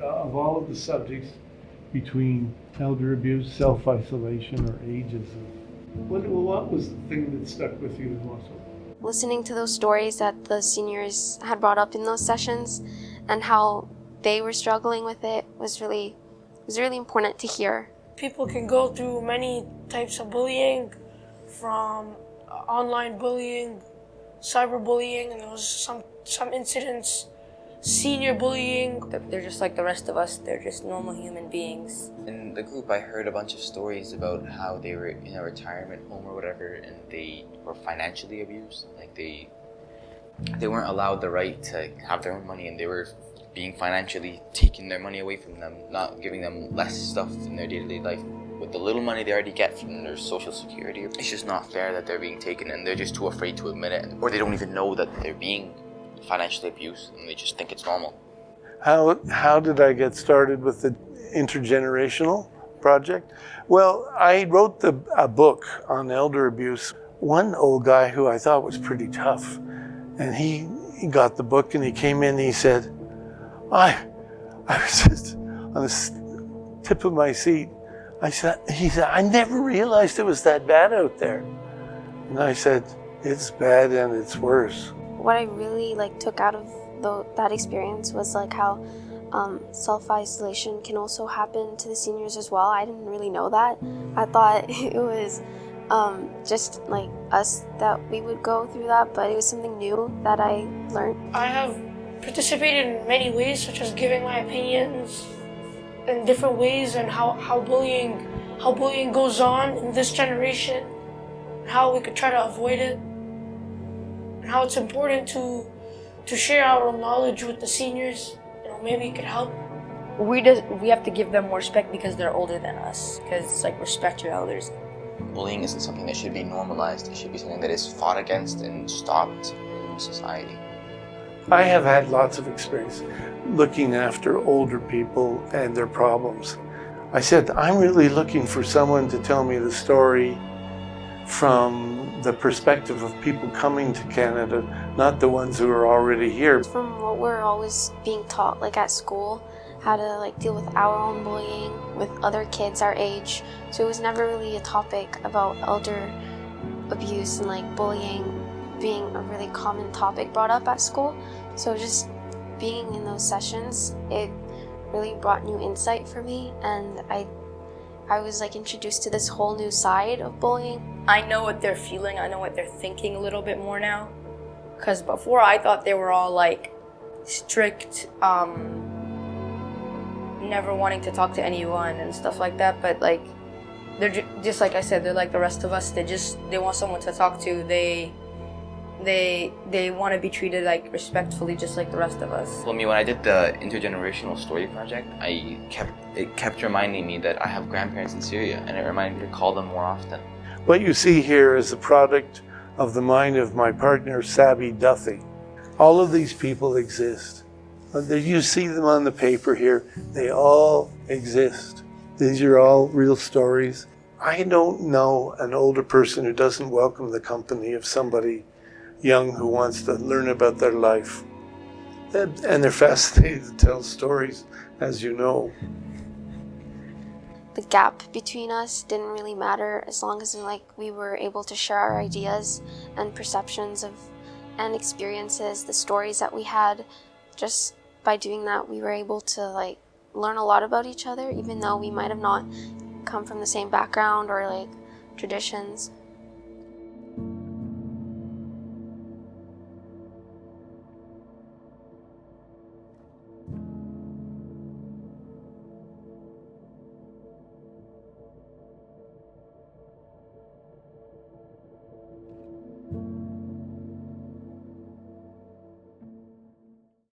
of all of the subjects between elder abuse, self-isolation, or ageism, what was the thing that stuck with you the most? Listening to those stories that the seniors had brought up in those sessions and how they were struggling with it was really important to hear. People can go through many types of bullying, from online bullying, cyberbullying, and there was some incidents, senior bullying. They're just like the rest of us. They're just normal human beings. In the group, I heard a bunch of stories about how they were in a retirement home or whatever, and they were financially abused. Like they weren't allowed the right to have their own money, and they were being financially taking their money away from them, not giving them less stuff in their day-to-day life. With the little money they already get from their social security, it's just not fair that they're being taken, and they're just too afraid to admit it, or they don't even know that they're being financially abused, and they just think it's normal. How did I get started with the Intergenerational project? Well, I wrote a book on elder abuse. One old guy who I thought was pretty tough, and he got the book and he came in and he said, I was just on the tip of my seat. He said, I never realized it was that bad out there. And I said, it's bad and it's worse. What I really took out of that experience was how self-isolation can also happen to the seniors as well. I didn't really know that. I thought it was just us that we would go through that, but it was something new that I learned. I have participated in many ways, such as giving my opinions in different ways, and how bullying goes on in this generation, and how we could try to avoid it, and how it's important to share our knowledge with the seniors. Maybe it could help. We have to give them more respect because they're older than us, because respect your elders. Bullying isn't something that should be normalized. It should be something that is fought against and stopped in society. I have had lots of experience looking after older people and their problems. I said, I'm really looking for someone to tell me the story from the perspective of people coming to Canada, not the ones who are already here. From what we're always being taught, at school, how to deal with our own bullying with other kids our age. So it was never really a topic about elder abuse and bullying being a really common topic brought up at school. So just being in those sessions, it really brought new insight for me, and I was introduced to this whole new side of bullying. I know what they're feeling, I know what they're thinking a little bit more now. Because before I thought they were all strict, never wanting to talk to anyone and stuff like that, but they're just like I said, they're like the rest of us. They want someone to talk to. They want to be treated respectfully, just like the rest of us. Well, when I did the Intergenerational Story Project, it kept reminding me that I have grandparents in Syria, and it reminded me to call them more often. What you see here is a product of the mind of my partner, Sabby Duffy. All of these people exist. You see them on the paper here. They all exist. These are all real stories. I don't know an older person who doesn't welcome the company of somebody young who wants to learn about their life. And they're fascinated to tell stories, as you know. The gap between us didn't really matter as long as we were able to share our ideas and perceptions of and experiences, the stories that we had. Just by doing that, we were able to learn a lot about each other, even though we might have not come from the same background or traditions.